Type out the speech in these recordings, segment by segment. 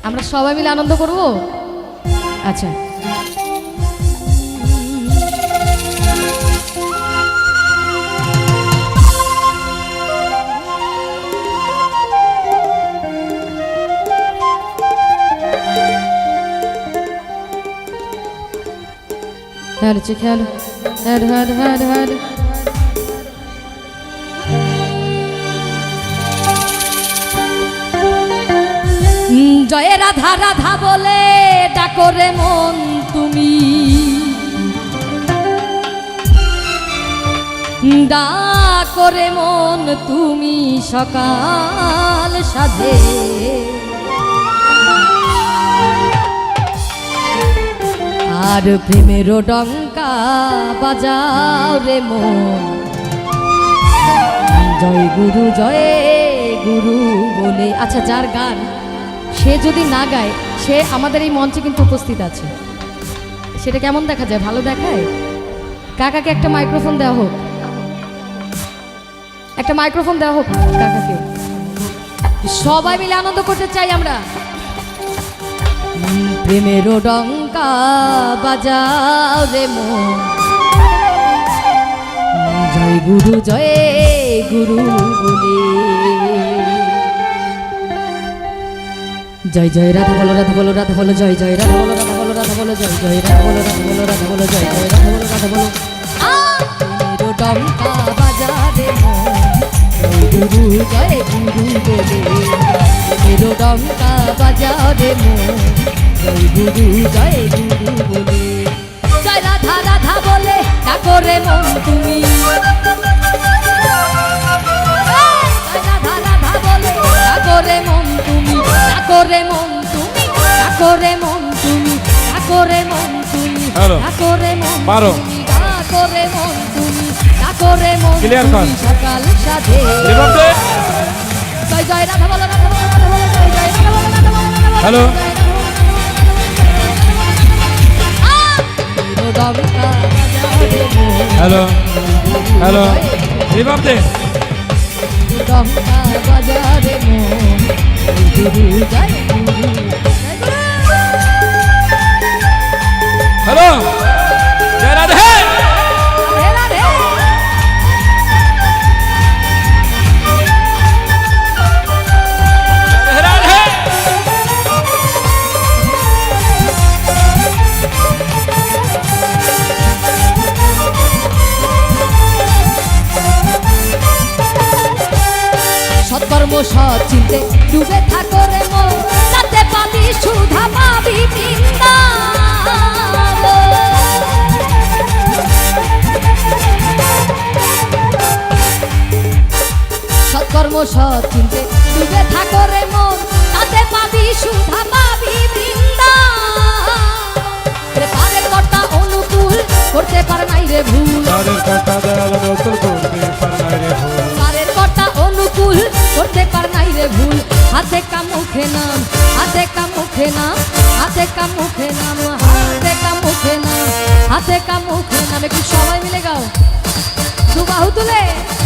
আমরা সবাই মিলে আনন্দ করব। আচ্ছা খেয়াল হচ্ছে, খেয়াল হ্যাড হ্যাড হ্যাড হ্যাড জয় রাধা রাধা বলে ডাকরে মন তুমি, ডাকরে মন তুমি সকাল সাধে, আর প্রেমের ডঙ্কা বাজাও রে মন, জয় গুরু বলে। আচ্ছা যার গান সে যদি না গায়, সে আমাদের এই মঞ্চে কিন্তু উপস্থিত আছে, সেটা কেমন দেখা যায়? ভালো দেখায়? কাকাকে একটা মাইক্রোফোন দেওয়া হোক, একটা মাইক্রোফোন দেওয়া হোক কাকাকে। সবাই মিলে আনন্দ করতে চাই আমরা। প্রেমের ডঙ্কা বাজাও রে মন, জয় গুরু বলে। জয় জয় রাধা বলো, রাধা বলো, রাধা বলো, জয় জয় রাধা বলো, রাধা বলো, রাধা বলো, জয় জয় রাধা বলো, রাধা বলো, রাধা বলো, জয় জয় রাধা বলো, রাধা বলো। প্রেমের ডঙ্কা বাজারে মন, জয় গুরু বলে। প্রেমের ডঙ্কা বাজারে মন, জয় গুরু বলে। জয় রাধা রাধা বলে ডাকরে মন তুমি, রাধা রাধা বলে ডাকরে মন তুমি, ডাকরে মন তুমি, ডাকরে মন তুমি, ডাকরে মন তুমি, ডাকরে মন তুমি, ডাকরে মন তুমি, ডাকরে মন তুমি সকাল সাধে। জয় জয় রাধা বলো, রাধা বলো, রাধা বলো, জয় জয় রাধা বলো, রাধা বলো, রাধা বলো। হ্যালো হ্যালো হ্যালো রিভাব দে। হ্যালো জয় রাধে। সৎকর্ম সৎ চিন্তে ডুবে থাকো রে মন, তাতে পাবি সুধা, পাবি বৃন্দাবন। সৎকর্ম সৎ চিন্তে ডুবে থাকো রে মন, তাতে পাবি সুধা, পাবি বৃন্দাবন। পারের কর্তা অনুকূল করতে পারে নাই রে ভুল, পারের কর্তা অনুকূল করতে পার নাই রে ভুল। হাতে কাম মুখে নাম, হাতে কাম মুখে নাম, হাতে কাম মুখে নাম, হাতে কাম মুখে নাম, হাতে কাম মুখে নাম। একটু সবাই মিলে গাও, দু বাহু তুলে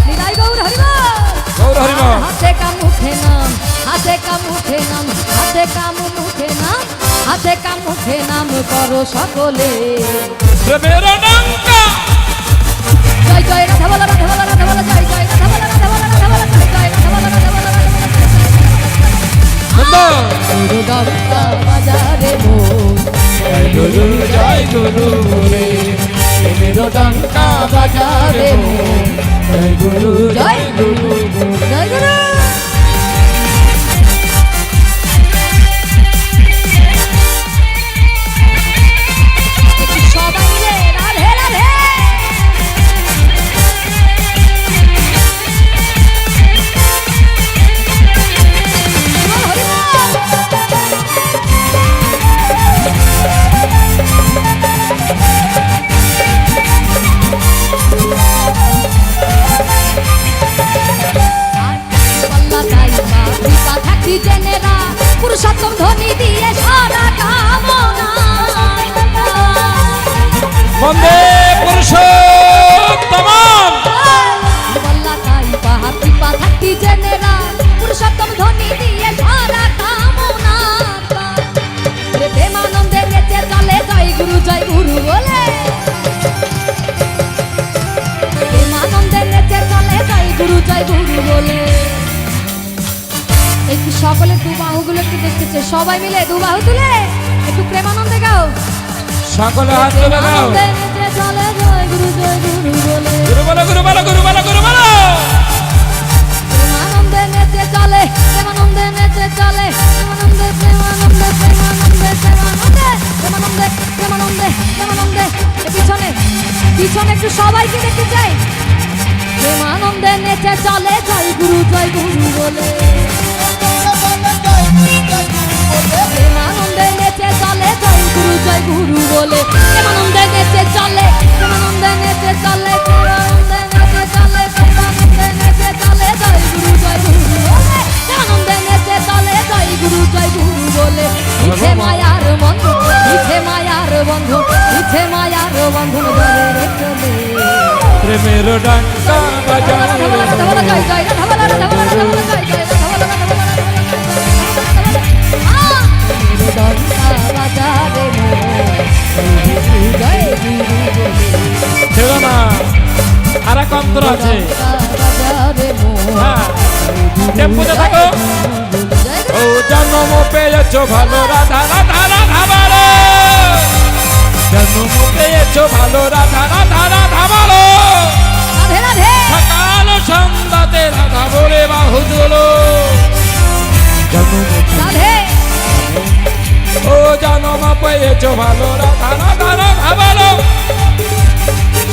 নিরাই গৌর হরিবল। হাতে কাম মুখে নাম, হাতে কাম মুখে নাম, হাতে কাম মুখে নাম, হাতে কাম মুখে নাম করো সকলে। জয় জয় রাধা বলো, রাধা বলো, রাধা বলো, জয় জয় রাধা বলো, রাধা বলো, রাধা বলো, জয় জয় রাধা বলো, রাধা বলো, রাধা বলো। গুরু ডঙ্কা বাজারে মন, জয় গুরু বলে। প্রেমের ডঙ্কা বাজারে মন, জয় গুরু জয় গুরু জয় গুরু। সবাই মিলে রাধে রাধে। পুরুষোত্তম ধ্বনি দিয়ে সারা কামনা, বন্দে পুরুষোত্তম। বল্লা তাই পাহাড় কৃপা থাকি জেনেরা, পুরুষোত্তম ধ্বনি দিয়ে সারা কামনা। সকলের দু বাহুগুলো একটু দেখতে চাই, সবাই মিলে দু বাহু তুলে একটু প্রেমানন্দে গাও। সকলে হাত তুলে দাও। প্রেমানন্দে নেচে চলে জয় গুরু বলে, গুরু বলো, গুরু বলো, গুরু বলো, গুরু বলো। প্রেমানন্দে নেচে চলে, প্রেমানন্দে নেচে চলে, প্রেমানন্দে প্রেমানন্দে প্রেমানন্দে প্রেমানন্দে প্রেমানন্দে প্রেমানন্দে প্রেমানন্দে। পিছনে পিছনে একটু সবাইকে দেখতে চাই। প্রেমানন্দে নেচে চলে জয় গুরু বলে, প্রেমানন্দে নেচে চলে জয় গুরু বলে, প্রেমানন্দে নেচে চলে, প্রেমানন্দে নেচে চলে, প্রেমানন্দে নেচে চলে, প্রেমানন্দে নেচে চলে জয় গুরু বলে, প্রেমানন্দে নেচে চলে জয় গুরু বলে। মিছে মায়ার বন্ধন, মিছে মায়ার বন্ধন, মিছে মায়ার বন্ধন ধরে রেখে প্রেমের ডাঙ্কা বাজাও। জয় জয় রাধা বলা, রাধা বলা, রাধা বলা, জয় জয় রাধা বলা, রাধা বলা, ছিল না আর এক অন্তর আছে। হ্যাঁ, টেম্পুতে থাকো। ও জন্ম পেয়েছো ভালো রাধা রাধা রাধা বলো, জন্ম পেয়েছো ভালো রাধা রাধা রাধা বলো, রাধে রাধে সকাল সন্ধ্যাতে রাধা বলে বাহু তোলো। রাধে ও জন্ম পেয়েছো ভালো রাধা রাধা রাধা বলো,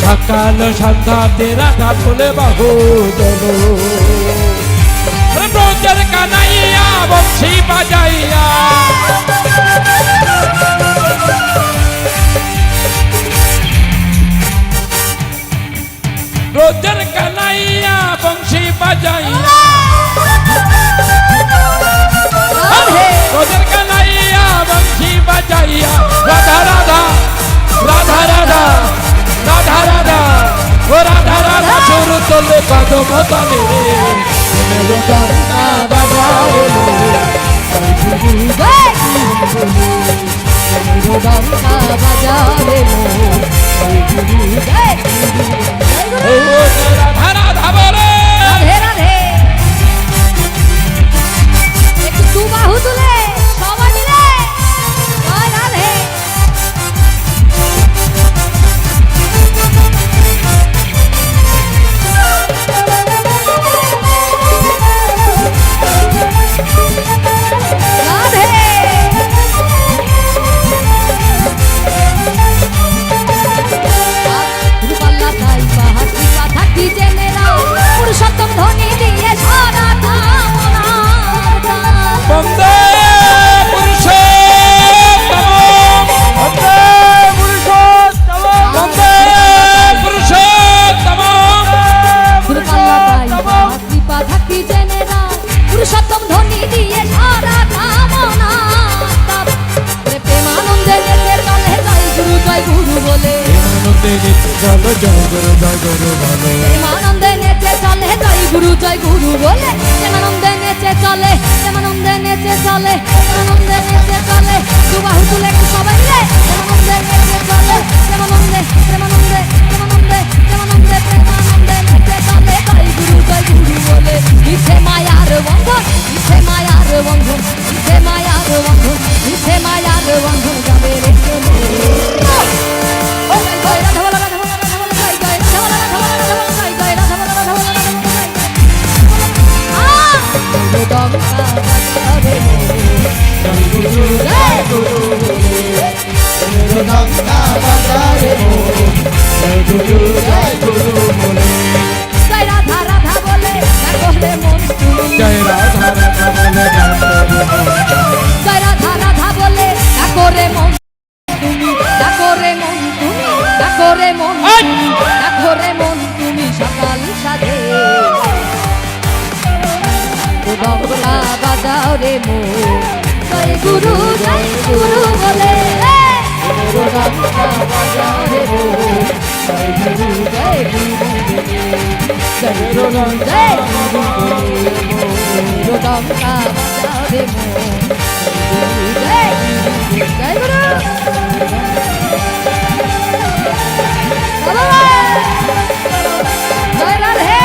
সকাল সন্ধ্যাতে রাধা বলে বাহু তোলো। ব্রজের কানাইয়া বংশী বাজাইয়া, ব্রজের কানাইয়া বংশী বাজাইয়া, ব্রজের কানাইয়া বংশী বাজাইয়া, রাধা রাধা রাধা রাধা রাধা রাধা ও রাধা রাধা সুর তোলে কদম তলে, রাধা রাধা বলে। রাধে রাধে একটু দু বাহু তুলে সবাই মিলে জয় রাধে। রাধে রূপাল্লা তাই পাহাড়ি কথা কি জেনে নাও, পুরুষোত্তম ধ্বনি দিয়ে সারা বন্দে পুরুষোত্তম, বন্দে পুরুষোত্তম, বন্দে পুরুষোত্তম। রূপাল্লা তাই পাহাড়ি কথা কি জেনে নাও, পুরুষোত্তম ধ্বনি দিয়ে সারা কামনা। প্রেমানন্দে নেচে চলে জয় গুরু বলে, আনন্দে নিতে চলো জয় গুরু বলো, প্রেমানন্দে নেচে চলে জয় গুরু বলে, প্রেমানন্দে নেচে চলে, প্রেমানন্দে নেচে চলে, প্রেমানন্দে নেচে চলে। দু বাহু তুলে একটু সবাই মিলে প্রেমানন্দে নেচে চলে, প্রেমানন্দে প্রেমানন্দে প্রেমানন্দে প্রেমানন্দে প্রেমানন্দে নেচে চলে জয় গুরু বলে। মিছে মায়ার বন্ধন, মিছে মায়ার বন্ধন, মিছে মায়ার বন্ধন, মিছে মায়ার বন্ধন যাবে রেখে জয় রাধা বলা, রাধা বলা, রাধা বলা, জয় জয় রাধা বলা, রাধা বলা, রাধা বলা, জয় জয় রাধা বলা, রাধা বলা, রাধা বলা, জয় রাধা রাধা বলে ডাকলে মন তুমি, জয় রাধা রাধা বলে জয় রাধা রাধা বলে ডাকরে মন তুমি, ডাকরে মন তুমি, ডাকরে মন তুমি, ডাকরে মন তুমি সকাল সাধে। ডঙ্কা বাজাও রে মো জয় গুরু বলে, ডঙ্কা বাজাও রে মো জয় গুরু জয় গুরু জয় গুরু ডঙ্কা বাজাও রে মো জয় গুরু জয় রাধে।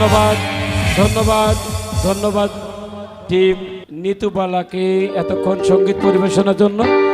ধন্যবাদ ধন্যবাদ ধন্যবাদ টিম নিতুবালাকে এতক্ষণ সঙ্গীত পরিবেশনার জন্য।